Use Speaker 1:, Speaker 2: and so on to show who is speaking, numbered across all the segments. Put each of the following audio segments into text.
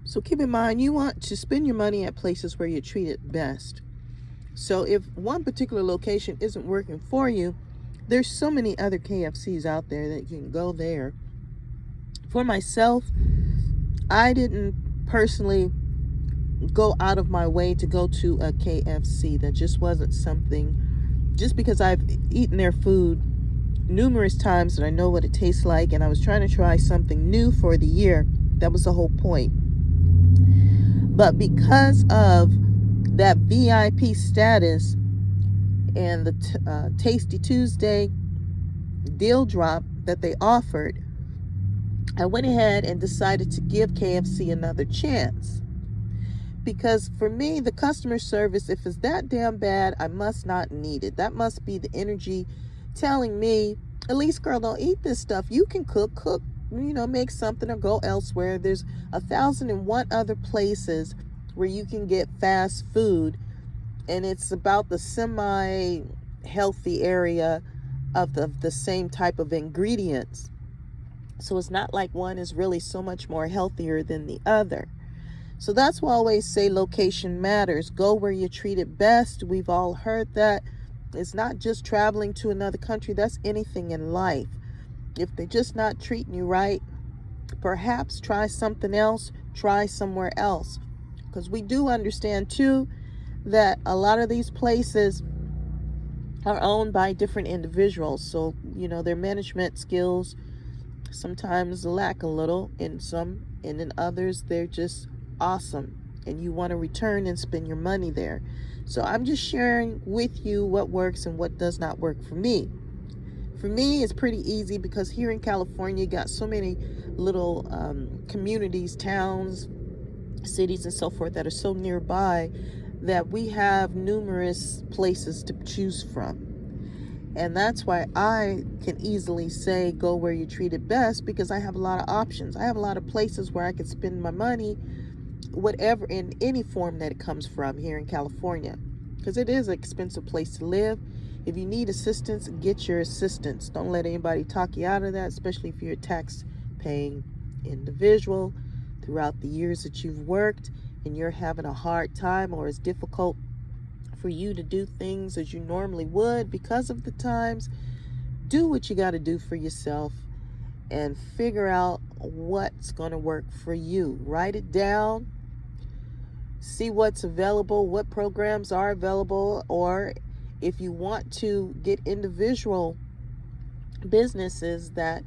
Speaker 1: So keep in mind, you want to spend your money at places where you're treated best. So if one particular location isn't working for you, there's so many other KFCs out there that you can go there. For myself, I didn't personally go out of my way to go to a KFC. That just wasn't something, just because I've eaten their food numerous times and I know what it tastes like, and I was trying to try something new for the year. That was the whole point. But because of that VIP status and the Tasty Tuesday deal drop that they offered, I went ahead and decided to give KFC another chance. Because for me, the customer service, if it's that damn bad, I must not need it. That must be the energy telling me, at least, girl, don't eat this stuff. You can cook, make something or go elsewhere. There's 1,001 other places where you can get fast food, and it's about the semi-healthy area of the same type of ingredients. So it's not like one is really so much more healthier than the other. So that's why I always say location matters. Go where you're treated best. We've all heard that. It's not just traveling to another country. That's anything in life. If they're just not treating you right, perhaps try something else. Try somewhere else. Because we do understand too that a lot of these places are owned by different individuals. So, their management skills sometimes lack a little in some, and in others, they're just awesome. And you want to return and spend your money there. So I'm just sharing with you what works and what does not work for me. For me, it's pretty easy because here in California, you got so many little communities, towns, cities, and so forth that are so nearby that we have numerous places to choose from. And that's why I can easily say go where you're treated best, because I have a lot of options. I have a lot of places where I can spend my money, whatever, in any form that it comes from here in California, because it is an expensive place to live. If you need assistance, get your assistance. Don't let anybody talk you out of that, especially if you're a tax paying individual throughout the years that you've worked and you're having a hard time, or it's difficult for you to do things as you normally would because of the times. Do what you got to do for yourself and figure out what's going to work for you. Write it down. See what's available, what programs are available, or if you want to get individual businesses that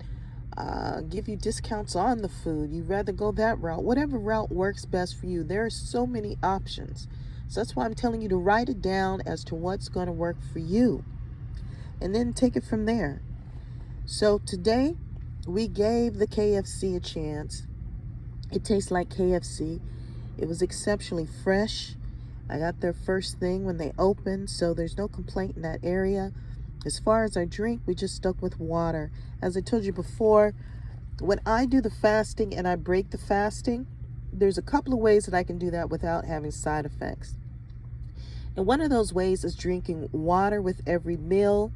Speaker 1: give you discounts on the food, you'd rather go that route. Whatever route works best for you. There are so many options. So that's why I'm telling you to write it down as to what's going to work for you, and then take it from there. So today we gave the KFC a chance. It tastes like KFC. It was exceptionally fresh. I got there first thing when they opened, so there's no complaint in that area. As far as our drink, we just stuck with water. As I told you before, when I do the fasting and I break the fasting, there's a couple of ways that I can do that without having side effects. And one of those ways is drinking water with every meal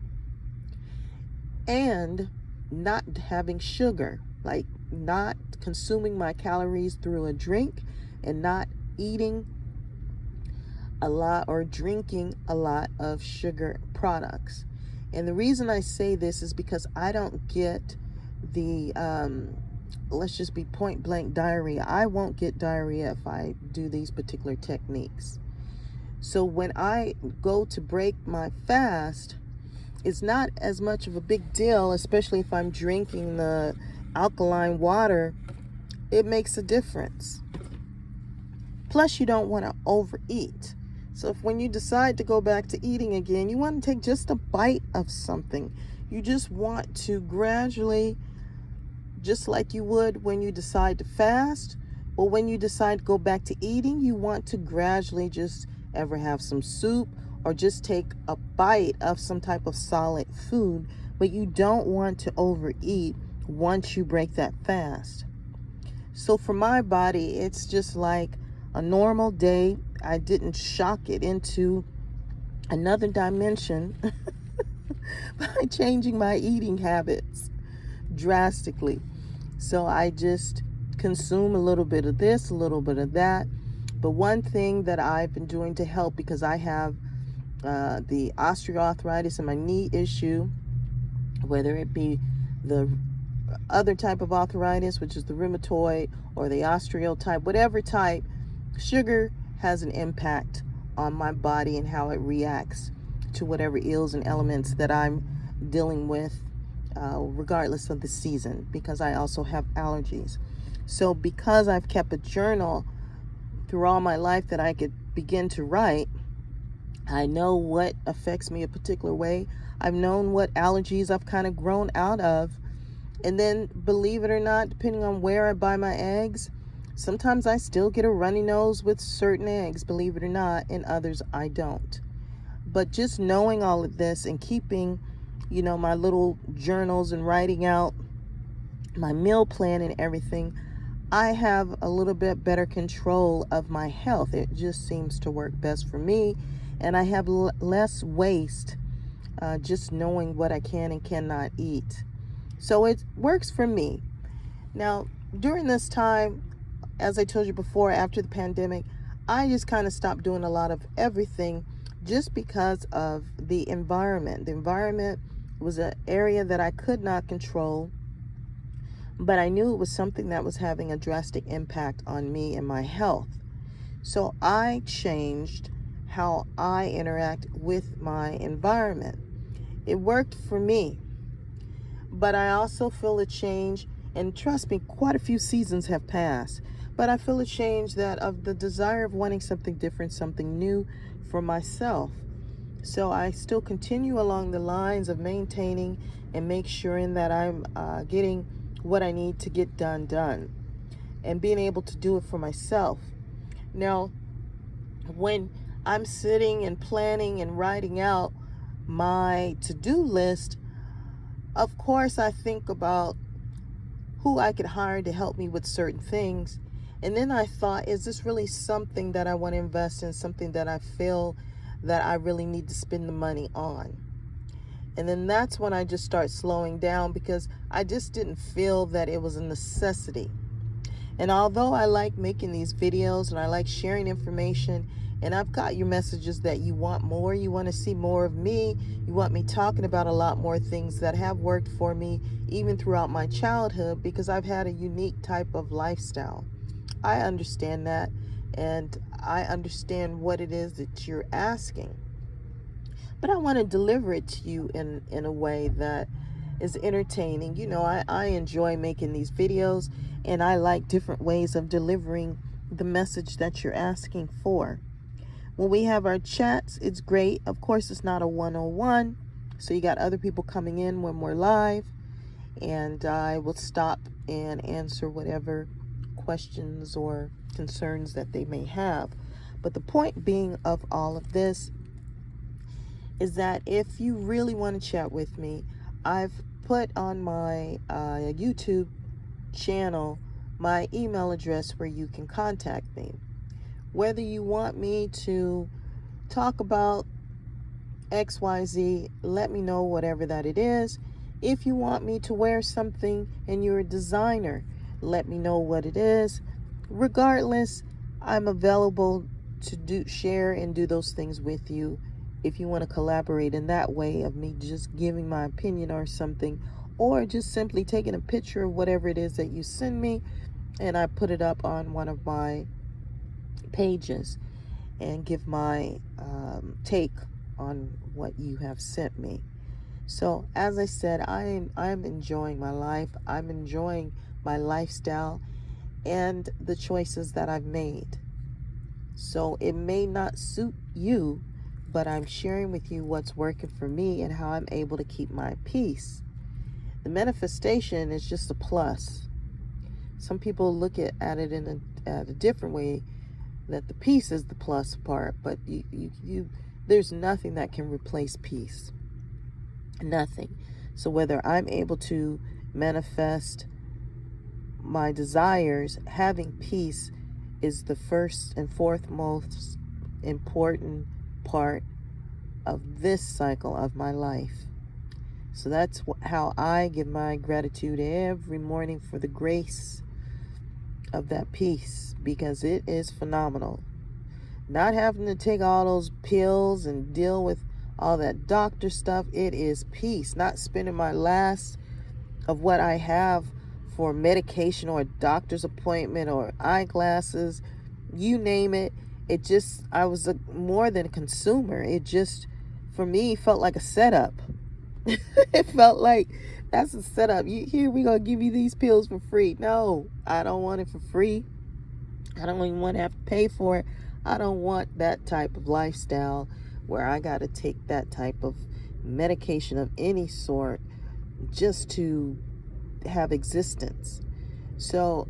Speaker 1: and not having sugar, like not consuming my calories through a drink and not eating a lot or drinking a lot of sugar products. And the reason I say this is because I don't get the, let's just be point blank, diarrhea. I won't get diarrhea if I do these particular techniques. So when I go to break my fast, it's not as much of a big deal, especially if I'm drinking the alkaline water. It makes a difference. Plus, you don't want to overeat. So if when you decide to go back to eating again, you want to take just a bite of something. You just want to gradually, just like you would when you decide to fast, or when you decide to go back to eating, you want to gradually just ever have some soup or just take a bite of some type of solid food, but you don't want to overeat once you break that fast. So for my body, it's just like a normal day. I didn't shock it into another dimension by changing my eating habits drastically. So I just consume a little bit of this, a little bit of that. But one thing that I've been doing to help, because I have the osteoarthritis and my knee issue, whether it be the other type of arthritis, which is the rheumatoid, or the osteo type, whatever type, sugar has an impact on my body and how it reacts to whatever ills and elements that I'm dealing with, regardless of the season, because I also have allergies. So because I've kept a journal through all my life that I could begin to write, I know what affects me a particular way. I've known what allergies I've kind of grown out of. And then, believe it or not, depending on where I buy my eggs, sometimes I still get a runny nose with certain eggs, believe it or not, and others I don't. But just knowing all of this and keeping, my little journals and writing out my meal plan and everything, I have a little bit better control of my health. It just seems to work best for me, and I have less waste, just knowing what I can and cannot eat. So it works for me. Now, during this time, as I told you before, after the pandemic, I just kind of stopped doing a lot of everything just because of the environment. The environment was an area that I could not control, but I knew it was something that was having a drastic impact on me and my health. So I changed how I interact with my environment. It worked for me, but I also feel a change, and trust me, quite a few seasons have passed, but I feel a change that of the desire of wanting something different, something new for myself. So I still continue along the lines of maintaining and make sure that I'm getting what I need to get done, and being able to do it for myself. Now, when I'm sitting and planning and writing out my to-do list, of course I think about who I could hire to help me with certain things. And then I thought, is this really something that I want to invest in, something that I feel that I really need to spend the money on? And then that's when I just start slowing down, because I just didn't feel that it was a necessity. And although I like making these videos and I like sharing information, and I've got your messages that you want more, you want to see more of me, you want me talking about a lot more things that have worked for me even throughout my childhood, because I've had a unique type of lifestyle. I understand that, and I understand what it is that you're asking. But I want to deliver it to you in a way that is entertaining. I enjoy making these videos, and I like different ways of delivering the message that you're asking for. When we have our chats, it's great. Of course, it's not a one-on-one, so you got other people coming in when we're live, and I will stop and answer whatever questions or concerns that they may have. But the point being of all of this is that if you really want to chat with me, I've put on my YouTube channel my email address where you can contact me. Whether you want me to talk about XYZ, let me know, whatever that it is. If you want me to wear something and you're a designer, let me know what it is. Regardless, I'm available to share and do those things with you. If you want to collaborate in that way of me just giving my opinion or something, or just simply taking a picture of whatever it is that you send me, and I put it up on one of my pages and give my take on what you have sent me. So as I said, I'm enjoying my life. I'm enjoying my lifestyle and the choices that I've made. So it may not suit you, but I'm sharing with you what's working for me and how I'm able to keep my peace. The manifestation is just a plus. Some people look at it in a different way, that the peace is the plus part, but there's nothing that can replace peace. Nothing. So whether I'm able to manifest my desires, having peace is the first and fourth most important part of this cycle of my life. So that's how I give my gratitude every morning for the grace of that peace, because it is phenomenal. Not having to take all those pills and deal with all that doctor stuff. It is peace. Not spending my last of what I have for medication or a doctor's appointment or eyeglasses, you name it. It just, I was more than a consumer. It just, for me, felt like a setup. It felt like, that's a setup. Here, we gonna give you these pills for free. No, I don't want it for free. I don't even want to have to pay for it. I don't want that type of lifestyle where I got to take that type of medication of any sort just to have existence. So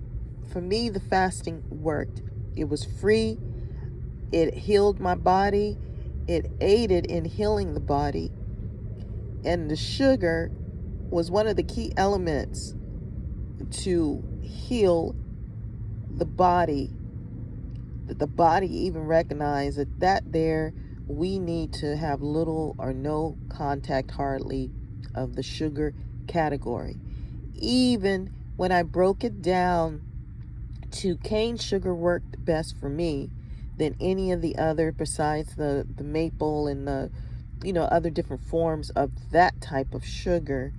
Speaker 1: for me, the fasting worked. It was free. It healed my body. It aided in healing the body. And the sugar was one of the key elements to heal the body, that the body even recognized that there we need to have little or no contact hardly of the sugar category. Even when I broke it down to cane sugar worked best for me than any of the other, besides the maple and the other different forms of that type of sugar.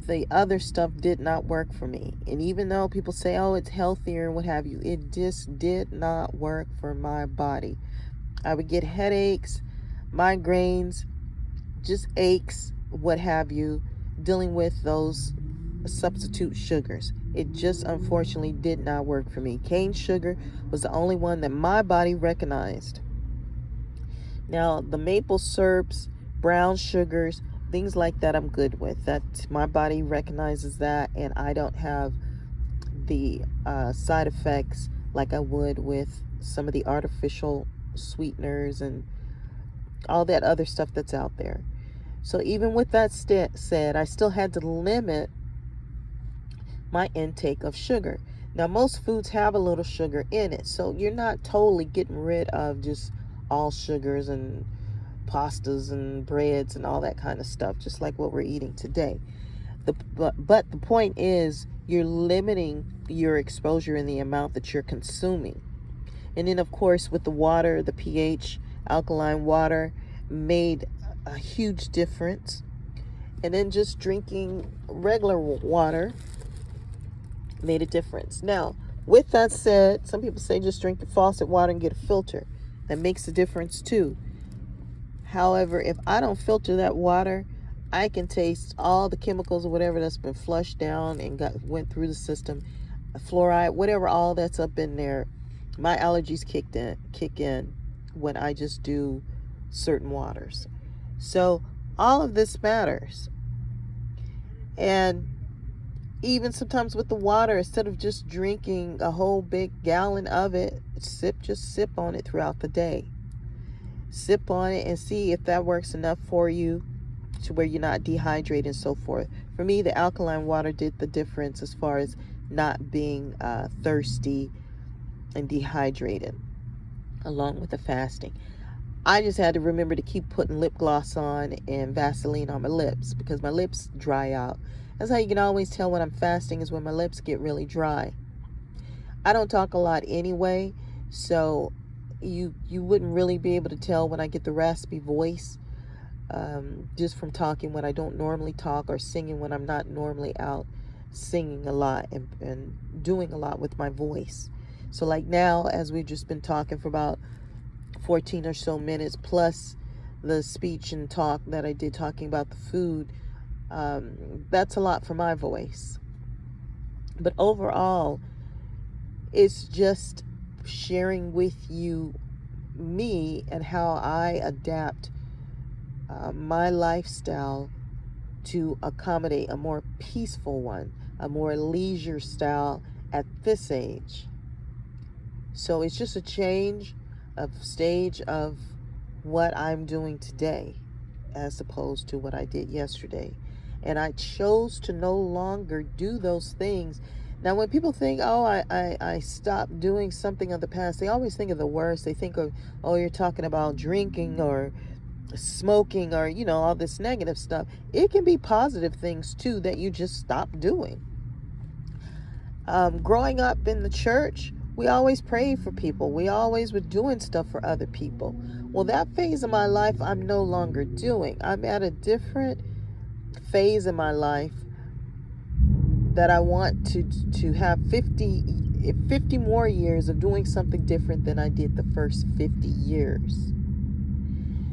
Speaker 1: The other stuff did not work for me. And even though people say, oh, it's healthier and what have you, it just did not work for my body. I would get headaches, migraines, just aches, what have you, dealing with those substitute sugars. It just unfortunately did not work for me. Cane sugar was the only one that my body recognized. Now, the maple syrups, brown sugars, things like that, I'm good with. That my body recognizes that, and I don't have the side effects like I would with some of the artificial sweeteners and all that other stuff that's out there. So even with that said, I still had to limit my intake of sugar. Now, most foods have a little sugar in it, so you're not totally getting rid of just all sugars and pastas and breads and all that kind of stuff, just like what we're eating today. But the point is, you're limiting your exposure in the amount that you're consuming. And then, of course, with the water, the pH, alkaline water made a huge difference. And then just drinking regular water made a difference. Now, with that said, some people say just drink the faucet water and get a filter. That makes a difference too. However, if I don't filter that water, I can taste all the chemicals or whatever that's been flushed down and went through the system, fluoride, whatever, all that's up in there. My allergies kick in when I just do certain waters. So all of this matters. And even sometimes with the water, instead of just drinking a whole big gallon of it, just sip on it throughout the day. Sip on it and see if that works enough for you to where you're not dehydrated and so forth. For me, the alkaline water did the difference as far as not being thirsty and dehydrated, along with the fasting. I just had to remember to keep putting lip gloss on and Vaseline on my lips because my lips dry out. That's how you can always tell when I'm fasting, is when my lips get really dry. I don't talk a lot anyway, so you wouldn't really be able to tell when I get the raspy voice just from talking when I don't normally talk, or singing when I'm not normally out singing a lot and doing a lot with my voice. So like now, as we've just been talking for about 14 or so minutes, plus the speech and talk that I did talking about the food, that's a lot for my voice. But overall, it's just sharing with you me and how I adapt my lifestyle to accommodate a more peaceful one, a more leisure style at this age. So it's just a change of stage of what I'm doing today as opposed to what I did yesterday. And I chose to no longer do those things. Now, when people think, oh, I stopped doing something of the past, they always think of the worst. They think of, oh, you're talking about drinking or smoking or, all this negative stuff. It can be positive things, too, that you just stop doing. Growing up in the church, we always prayed for people. We always were doing stuff for other people. Well, that phase of my life, I'm no longer doing. I'm at a different phase in my life that I want to have 50 more years of doing something different than I did the first 50 years.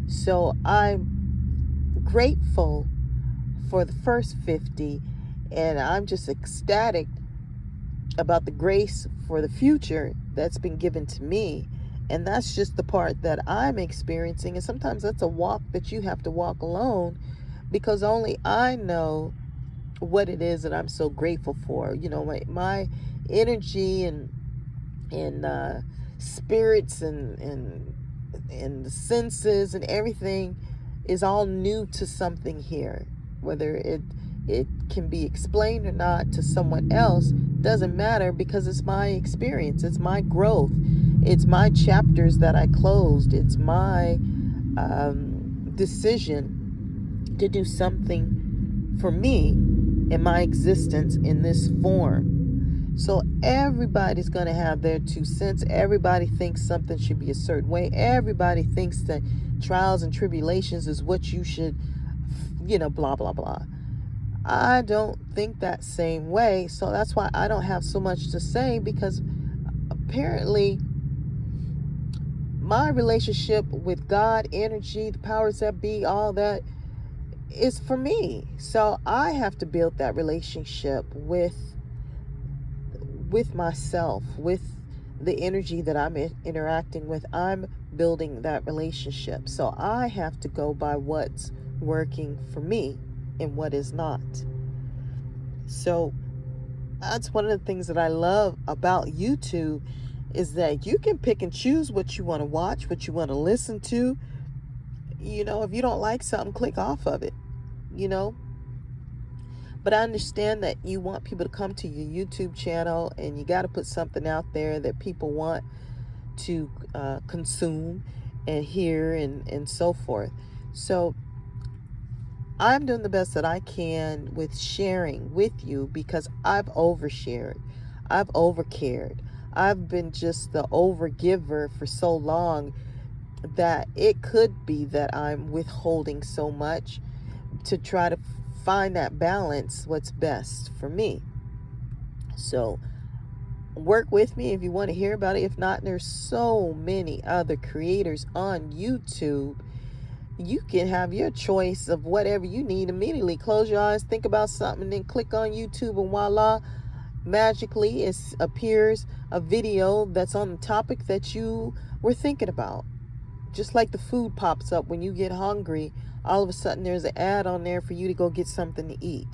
Speaker 1: So I'm grateful for the first 50, and I'm just ecstatic about the grace for the future that's been given to me. And that's just the part that I'm experiencing. And sometimes that's a walk that you have to walk alone, because only I know what it is that I'm so grateful for. You know, my energy and spirits and the senses and everything is all new to something here. Whether it can be explained or not to someone else doesn't matter, because it's my experience, it's my growth, it's my chapters that I closed, it's my decision to do something for me in my existence in this form. So everybody's going to have their 2 cents. Everybody thinks something should be a certain way. Everybody thinks that trials and tribulations is what you should, blah, blah, blah. I don't think that same way. So that's why I don't have so much to say, because apparently my relationship with God, energy, the powers that be, all that is for me. So I have to build that relationship with myself, with the energy that I'm interacting with. I'm building that relationship. So I have to go by what's working for me and what is not. So that's one of the things that I love about YouTube, is that you can pick and choose what you want to watch, what you want to listen to. If you don't like something, click off of it, But I understand that you want people to come to your YouTube channel, and you got to put something out there that people want to consume and hear and so forth. So I'm doing the best that I can with sharing with you, because I've overshared. I've overcared. I've been just the overgiver for so long that it could be that I'm withholding so much to try to find that balance, what's best for me. So work with me if you want to hear about it. If not, there's so many other creators on YouTube. You can have your choice of whatever you need immediately. Close your eyes, think about something, then click on YouTube, and voila, magically it appears a video that's on the topic that you were thinking about. Just like the food pops up when you get hungry, all of a sudden there's an ad on there for you to go get something to eat.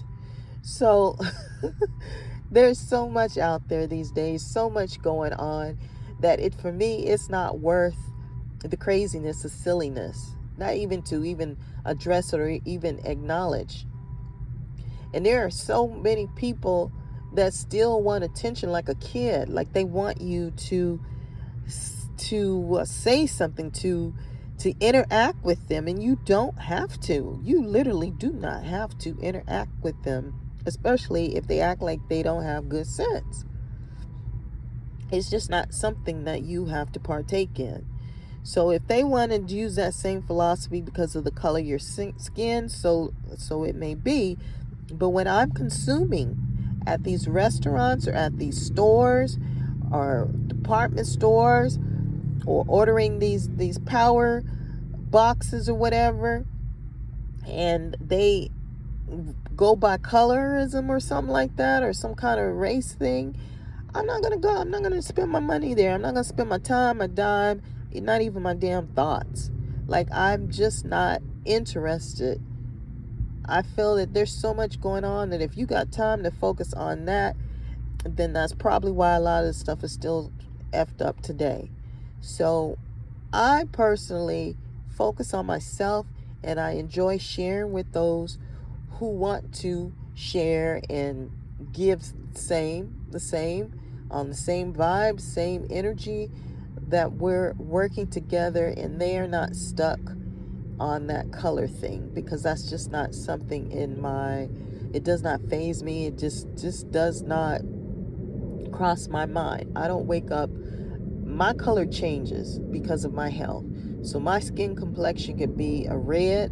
Speaker 1: So there's so much out there these days, so much going on, that for me, it's not worth the craziness, the silliness, not even to address it or even acknowledge. And there are so many people that still want attention like a kid, like they want you to say something, to interact with them, and you don't have to. You literally do not have to interact with them, especially if they act like they don't have good sense. It's just not something that you have to partake in. So if they want to use that same philosophy because of the color of your skin, so it may be. But when I'm consuming at these restaurants or at these stores or department stores, or ordering these power boxes or whatever, and they go by colorism or something like that, or some kind of race thing, I'm not going to go. I'm not going to spend my money there. I'm not going to spend my time, my dime, not even my damn thoughts. Like, I'm just not interested. I feel that there's so much going on that if you got time to focus on that, then that's probably why a lot of this stuff is still effed up today. So I personally focus on myself, and I enjoy sharing with those who want to share and give the same on the same vibe, same energy, that we're working together and they are not stuck on that color thing, because that's just not something it does not faze me. It just does not cross my mind. I don't wake up, my color changes because of my health. So my skin complexion could be a red,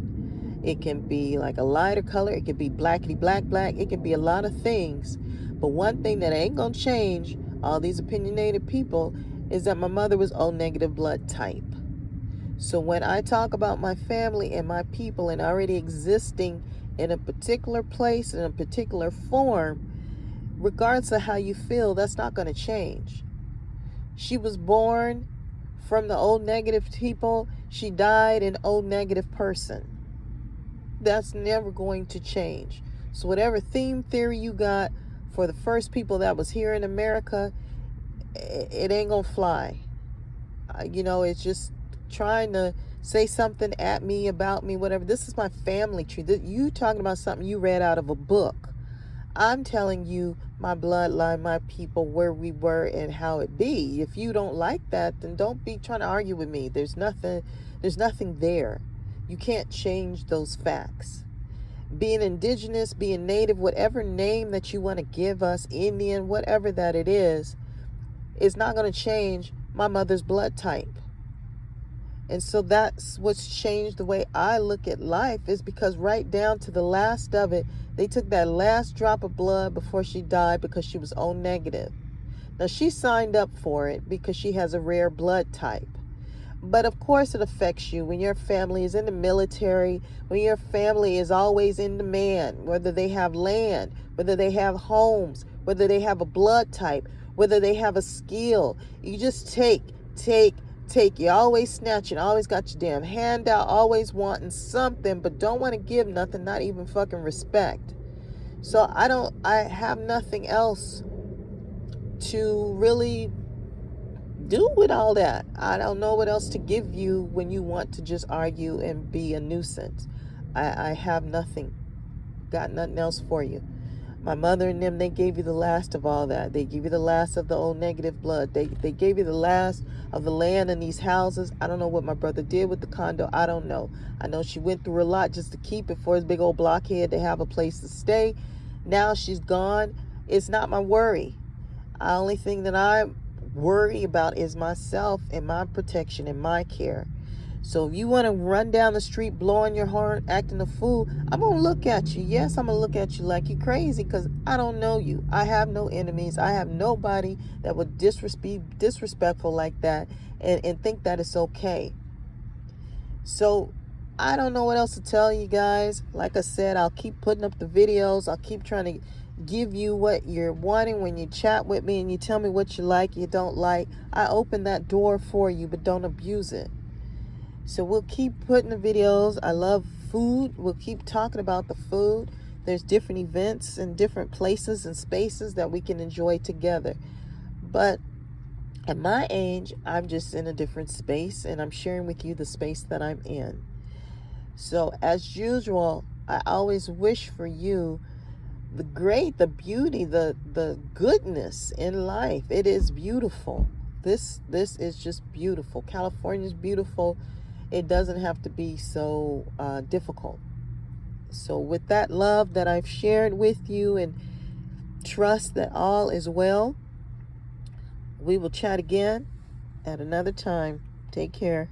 Speaker 1: it can be like a lighter color, it could be blackety black, it can be a lot of things. But one thing that ain't gonna change all these opinionated people is that my mother was O negative blood type. So when I talk about my family and my people and already existing in a particular place, in a particular form, regardless of how you feel, that's not going to change. She was born from the O negative people. She died an O negative person. That's never going to change. So whatever theme theory you got for the first people that was here in America, it ain't going to fly. It's just trying to say something at me, about me, whatever. This is my family tree. You talking about something you read out of a book. I'm telling you my bloodline, my people, where we were and how it be. If you don't like that, then don't be trying to argue with me. There's nothing there. You can't change those facts. Being indigenous, being native, whatever name that you want to give us, Indian, whatever that it is not going to change my mother's blood type. And so that's what's changed the way I look at life, is because right down to the last of it, they took that last drop of blood before she died because she was O negative. Now, she signed up for it because she has a rare blood type. But of course it affects you when your family is in the military, when your family is always in demand, whether they have land, whether they have homes, whether they have a blood type, whether they have a skill. You just take. You always snatching, always got your damn hand out, always wanting something, but don't want to give nothing, not even fucking respect. So I have nothing else to really do with all that. I don't know what else to give you when you want to just argue and be a nuisance. I have nothing, got nothing else for you. My mother and them, they gave you the last of all that. They give you the last of the O negative blood. They gave you the last of the land and these houses. I don't know what my brother did with the condo. I don't know. I know she went through a lot just to keep it for his big old blockhead to have a place to stay. Now she's gone. It's not my worry. The only thing that I worry about is myself and my protection and my care. So if you want to run down the street blowing your horn, acting a fool, I'm going to look at you. Yes, I'm going to look at you like you're crazy because I don't know you. I have no enemies. I have nobody that would be disrespectful like that and think that it's okay. So I don't know what else to tell you guys. Like I said, I'll keep putting up the videos. I'll keep trying to give you what you're wanting when you chat with me and you tell me what you like, you don't like. I open that door for you, but don't abuse it. So we'll keep putting the videos. I love food. We'll keep talking about the food. There's different events and different places and spaces that we can enjoy together. But at my age, I'm just in a different space and I'm sharing with you the space that I'm in. So as usual, I always wish for you the beauty, the goodness in life. It is beautiful. This is just beautiful. California is beautiful. It doesn't have to be so difficult. So with that love that I've shared with you and trust that all is well, we will chat again at another time. Take care.